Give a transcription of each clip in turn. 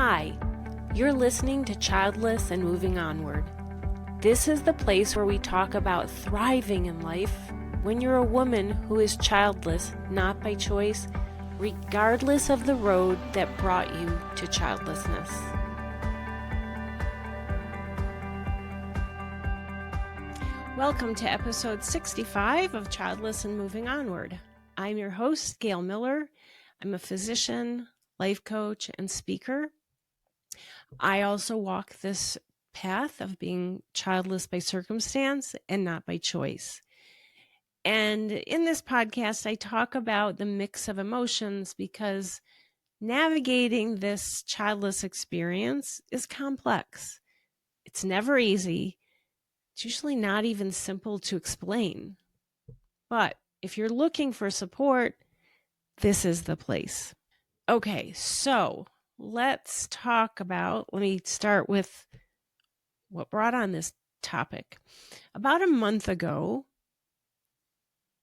Hi, you're listening to Childless and Moving Onward. This is the place where we talk about thriving in life when you're a woman who is childless, not by choice, regardless of the road that brought you to childlessness. Welcome to episode 65 of Childless and Moving Onward. I'm your host, Gail Miller. I'm a physician, life coach, and speaker. I also walk this path of being childless by circumstance and not by choice. And in this podcast, I talk about the mix of emotions because navigating this childless experience is complex. It's never easy. It's usually not even simple to explain. But if you're looking for support, this is the place. Okay, so let me start with what brought on this topic. About a month ago,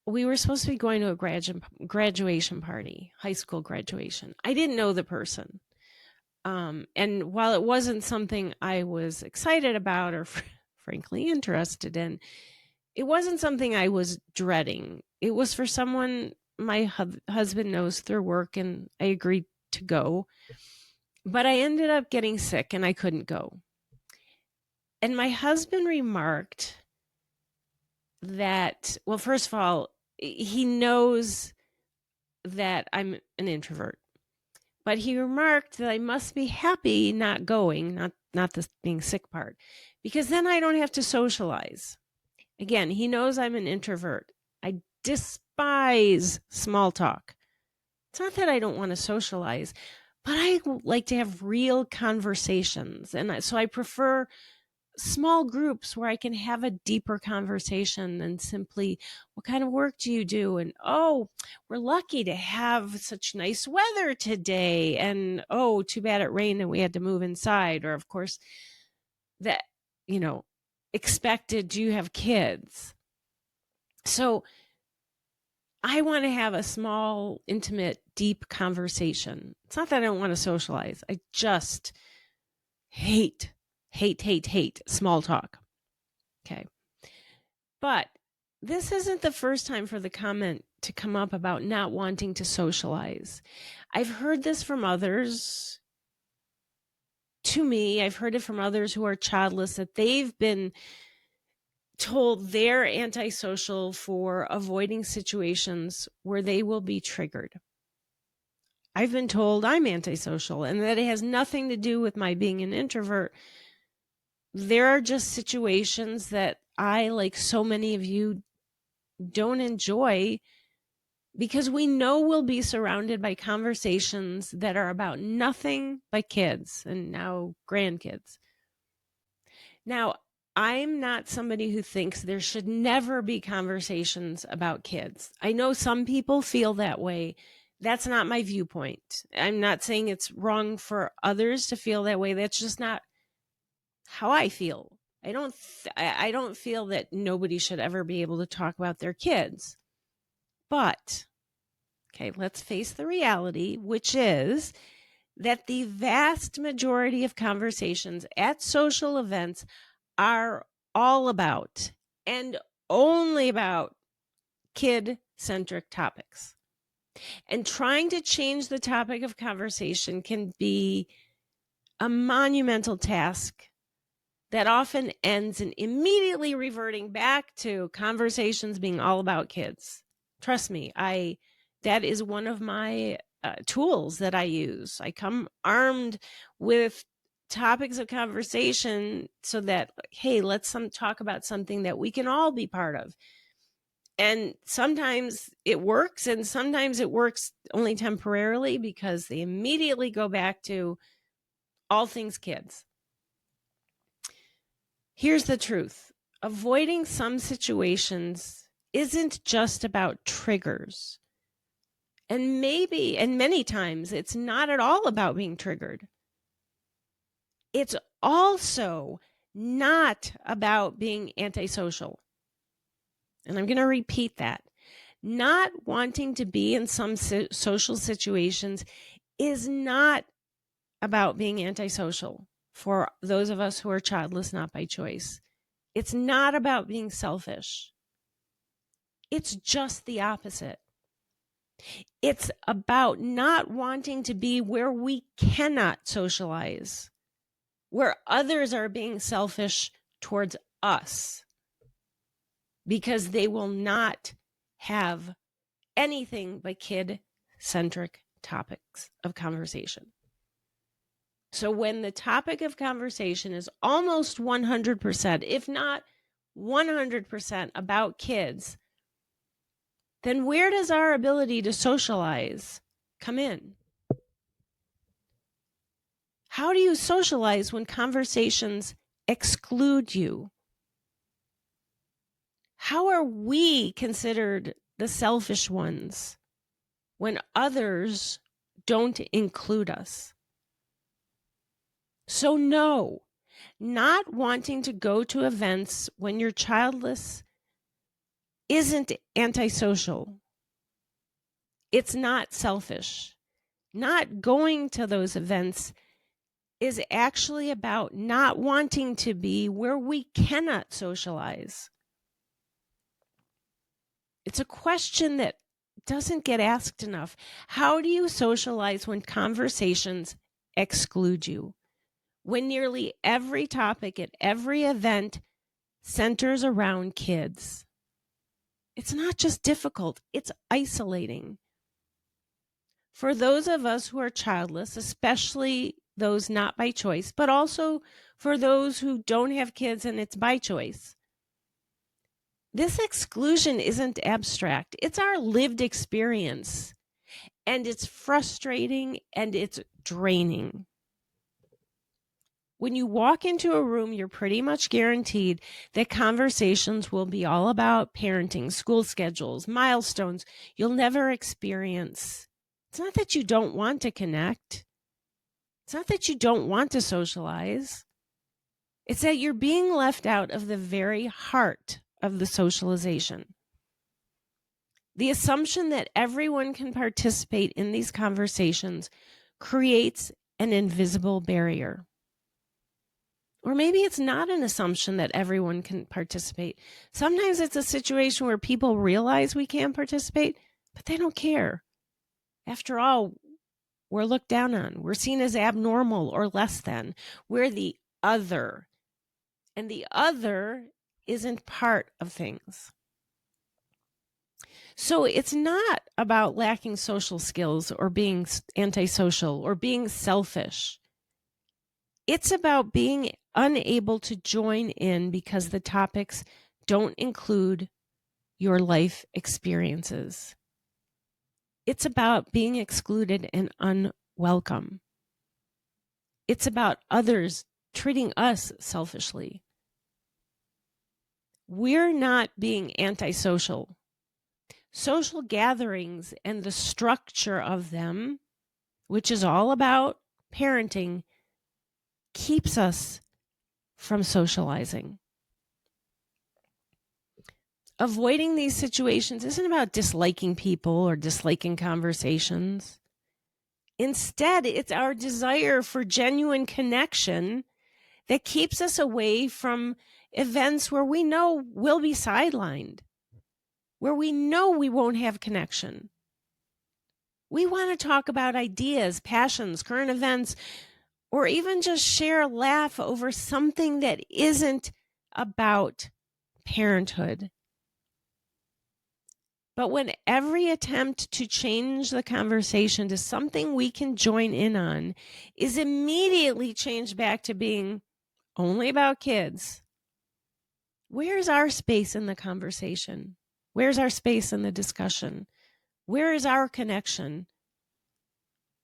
we were supposed to be going to a graduation party, high school graduation. I didn't know the person. And while it wasn't something I was excited about or frankly interested in, it wasn't something I was dreading. It was for someone my husband knows through work, and I agreed to go. But I ended up getting sick and I couldn't go. And my husband remarked that, well, first of all, he knows that I'm an introvert. But he remarked that I must be happy not going, not the being sick part, because then I don't have to socialize. Again, he knows I'm an introvert. I despise small talk. It's not that I don't want to socialize, but I like to have real conversations. And so I prefer small groups where I can have a deeper conversation than simply, what kind of work do you do? And, oh, we're lucky to have such nice weather today. And, oh, too bad it rained and we had to move inside. Or, of course, that, expected, do you have kids? So I want to have a small, intimate, deep conversation. It's not that I don't want to socialize. I just hate small talk. Okay. But this isn't the first time for the comment to come up about not wanting to socialize. I've heard this from others. To me, I've heard it from others who are childless, that they've been told they're antisocial for avoiding situations where they will be triggered. I've been told I'm antisocial and that it has nothing to do with my being an introvert. There are just situations that I, like so many of you, don't enjoy because we know we'll be surrounded by conversations that are about nothing but kids and now grandkids. Now, I'm not somebody who thinks there should never be conversations about kids. I know some people feel that way. That's not my viewpoint. I'm not saying it's wrong for others to feel that way. That's just not how I feel. I don't feel that nobody should ever be able to talk about their kids. But, okay, let's face the reality, which is that the vast majority of conversations at social events are all about and only about kid-centric topics. And trying to change the topic of conversation can be a monumental task that often ends in immediately reverting back to conversations being all about kids. Trust me, that is one of my tools that I use. I come armed with topics of conversation so that, hey, let's talk about something that we can all be part of. And sometimes it works, and sometimes it works only temporarily because they immediately go back to all things kids. Here's the truth. Avoiding some situations isn't just about triggers. And many times, it's not at all about being triggered. It's also not about being antisocial. And I'm going to repeat that. Not wanting to be in some social situations is not about being antisocial for those of us who are childless, not by choice. It's not about being selfish. It's just the opposite. It's about not wanting to be where we cannot socialize, where others are being selfish towards us because they will not have anything but kid-centric topics of conversation. So when the topic of conversation is almost 100%, if not 100% about kids, then where does our ability to socialize come in? How do you socialize when conversations exclude you? How are we considered the selfish ones when others don't include us? So no, not wanting to go to events when you're childless isn't antisocial. It's not selfish. Not going to those events is actually about not wanting to be where we cannot socialize. It's a question that doesn't get asked enough. How do you socialize when conversations exclude you? When nearly every topic at every event centers around kids? It's not just difficult, it's isolating. For those of us who are childless, especially those not by choice, but also for those who don't have kids and it's by choice, this exclusion isn't abstract. It's our lived experience, and it's frustrating and it's draining. When you walk into a room, you're pretty much guaranteed that conversations will be all about parenting, school schedules, milestones you'll never experience. It's not that you don't want to connect. It's not that you don't want to socialize. It's that you're being left out of the very heart of the socialization. The assumption that everyone can participate in these conversations creates an invisible barrier. Or maybe it's not an assumption that everyone can participate. Sometimes it's a situation where people realize we can participate, but they don't care. After all, we're looked down on. We're seen as abnormal or less than. We're the other. And the other isn't part of things. So it's not about lacking social skills or being antisocial or being selfish. It's about being unable to join in because the topics don't include your life experiences. It's about being excluded and unwelcome. It's about others treating us selfishly. We're not being antisocial. Social gatherings and the structure of them, which is all about parenting, keeps us from socializing. Avoiding these situations isn't about disliking people or disliking conversations. Instead, it's our desire for genuine connection that keeps us away from events where we know we'll be sidelined, where we know we won't have connection. We want to talk about ideas, passions, current events, or even just share a laugh over something that isn't about parenthood. But when every attempt to change the conversation to something we can join in on is immediately changed back to being only about kids, where's our space in the conversation? Where's our space in the discussion? Where is our connection?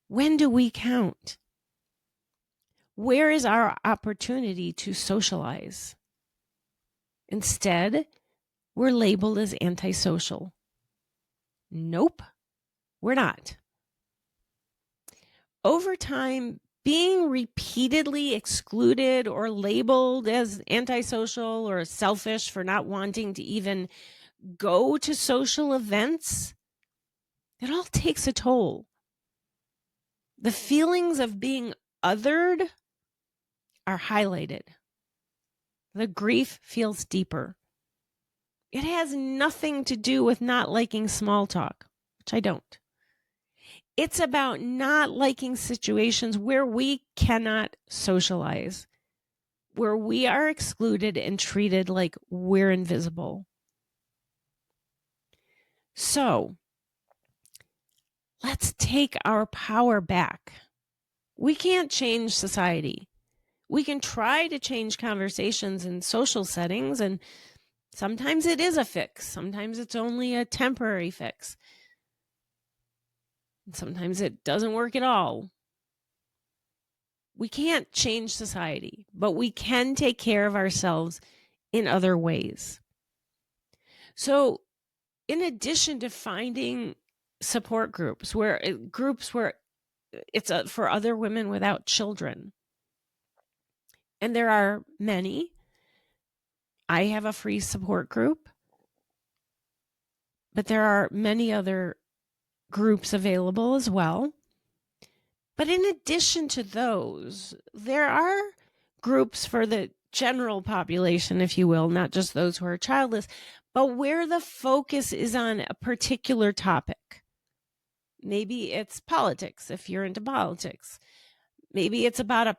When do we count? Where is our opportunity to socialize? Instead, we're labeled as antisocial. Nope, we're not. Over time, being repeatedly excluded or labeled as antisocial or selfish for not wanting to even go to social events, it all takes a toll. The feelings of being othered are highlighted. The grief feels deeper. It has nothing to do with not liking small talk, which I don't. It's about not liking situations where we cannot socialize, where we are excluded and treated like we're invisible. So, let's take our power back. We can't change society. We can try to change conversations in social settings, and sometimes it is a fix. Sometimes it's only a temporary fix. Sometimes it doesn't work at all. We can't change society, but we can take care of ourselves in other ways. So, in addition to finding support groups where it's for other women without children, and there are many, I have a free support group, but there are many other groups available as well. But in addition to those, there are groups for the general population, if you will, not just those who are childless, but where the focus is on a particular topic. Maybe it's politics, if you're into politics. Maybe it's about a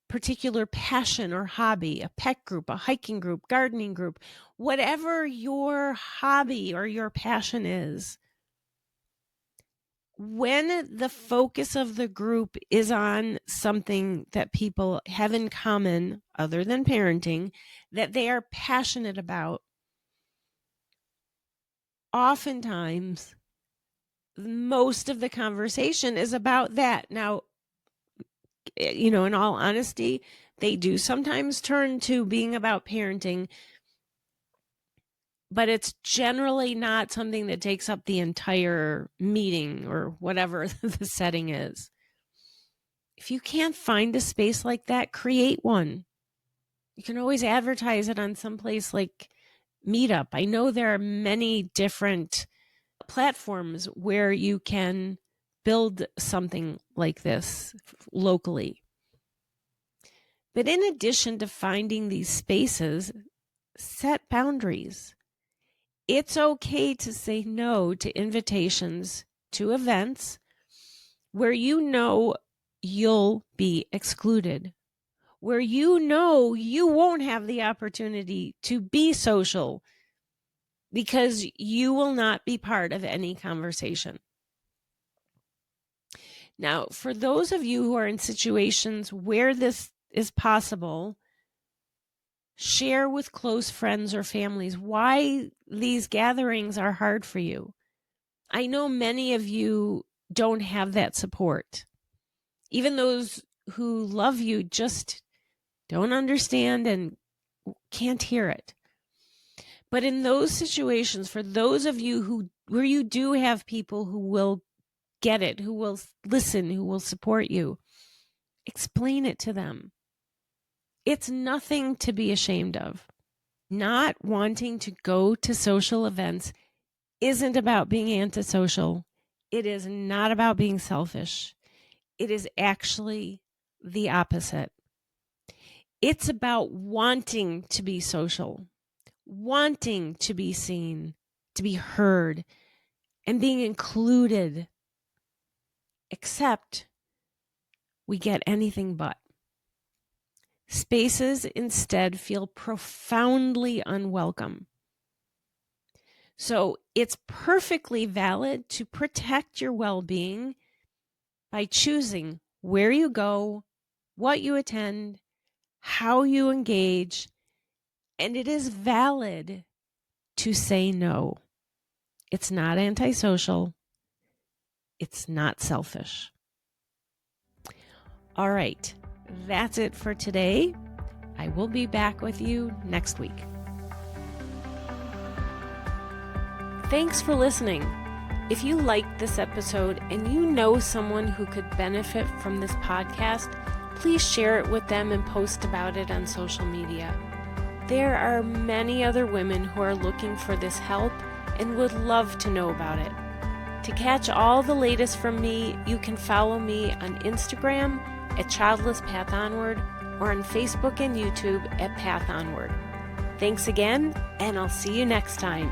particular passion or hobby, a pet group, a hiking group, gardening group, whatever your hobby or your passion is. When the focus of the group is on something that people have in common other than parenting, that they are passionate about, oftentimes most of the conversation is about that. Now, in all honesty, they do sometimes turn to being about parenting, but it's generally not something that takes up the entire meeting or whatever the setting is. If you can't find a space like that, create one. You can always advertise it on someplace like Meetup. I know there are many different platforms where you can build something like this locally. But in addition to finding these spaces, set boundaries. It's okay to say no to invitations to events where you know you'll be excluded, where you know you won't have the opportunity to be social because you will not be part of any conversation. Now, for those of you who are in situations where this is possible, share with close friends or families why these gatherings are hard for you. I know many of you don't have that support. Even those who love you just don't understand and can't hear it. But in those situations, for those of you where you do have people who will get it, who will listen, who will support you, explain it to them. It's nothing to be ashamed of. Not wanting to go to social events isn't about being antisocial. It is not about being selfish. It is actually the opposite. It's about wanting to be social, wanting to be seen, to be heard, and being included. Except we get anything but. Spaces instead feel profoundly unwelcome. So it's perfectly valid to protect your well-being by choosing where you go, what you attend, how you engage, and it is valid to say no. It's not antisocial. It's not selfish. All right, that's it for today. I will be back with you next week. Thanks for listening. If you liked this episode and you know someone who could benefit from this podcast, please share it with them and post about it on social media. There are many other women who are looking for this help and would love to know about it. To catch all the latest from me, you can follow me on Instagram at Childless Path Onward or on Facebook and YouTube at Path Onward. Thanks again, and I'll see you next time.